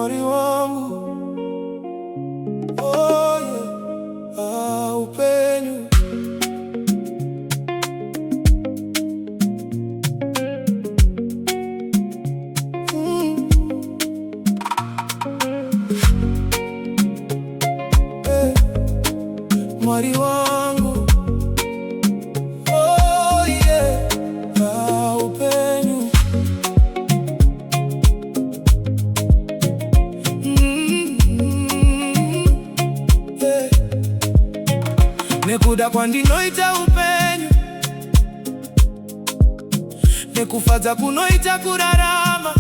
mwari wangu, oh yeah, upenyu. Mwari wangu, oh yeah, upenyu. Nekuda kwandinoita upenyu, nekufadza kunoita kurarama.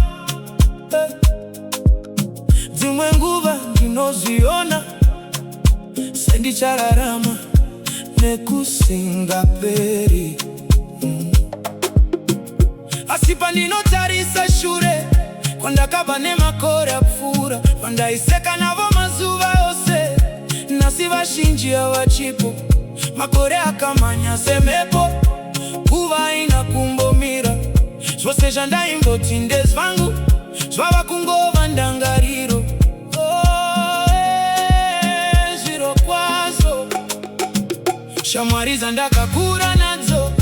Dzimwe nguva ndinozviona sendichararama nekusingaperi. Asi pandinotarisa shure kwandakabva nemakore apfuura, pandaiseka navo mazuva ose, nhasi vazhinji havachipo. Makore akamhanya semhepo, nguva ina kumbomira. Zvose zvandaimboti ndezvangu zvava kungova ndangariro. Shamwari dzandakakura nadzo,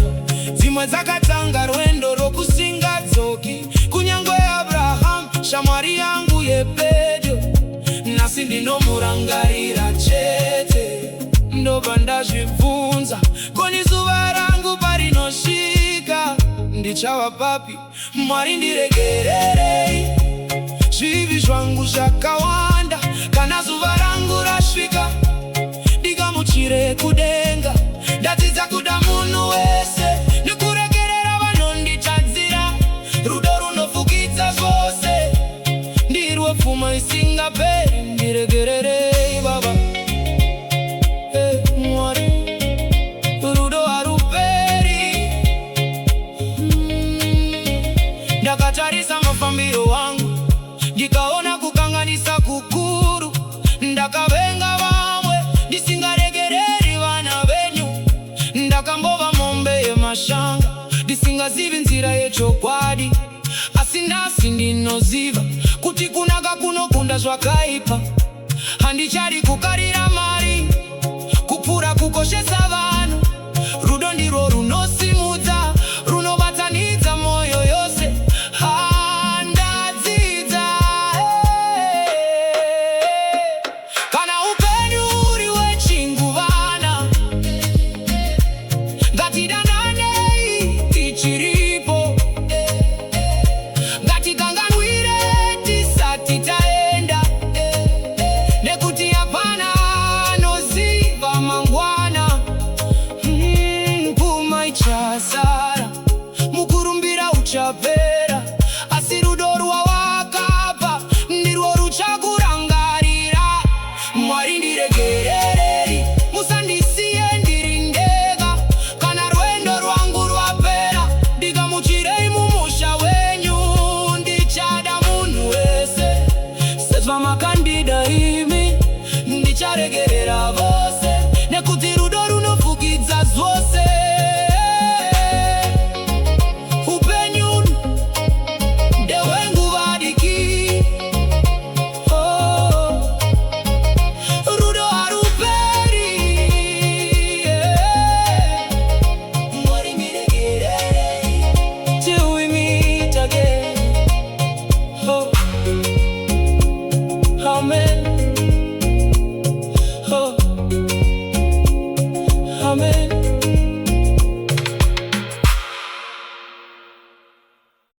dzimwe dzakatanga rwendo rokusingadzoki. Kunyangwe Abraham, shamwari yangu yepedyo, nhasi ndinomurangarira chete. Ndobva ndazvibvunza, koni zuva rangu parinosvika ndichava papi? Mwari ndiregererei, zvivi zvangu zvakawanda. Kana zuva rangu rasvika ndigamuchire kudenga, ndadzidza kuda munhu wese nekuregerera vanonditadzira. Rudo runofukidza zvose, ndirwo pfuma isingaperi. Ndiregererei Baba, Mwari, rudo haruperi. Ndakatarisa mafambiro wangu, ndikaona kukanganisa kukuru. Ndakavenga vamwe ndisingaregereri vana venyu. Ndakambova mombe yemashanga, ndisingazivi nzira yechokwadi. Asi nhasi ndinoziva kuti kunaka kunokunda zvakaipa. Handichadi kukarira mari, kupfuura kukoshesa vanhu. Rudo ndirwo runosimudza, runobatanidza mwoyo yose. Handadzidza kana upenyu uri wechinguvana, ngatidandanei tichiripo. Ngatikanganwire tisati taenda, nekuti hapana anoziva mangwana. Pfuma ichasara, mukurumbira uchape.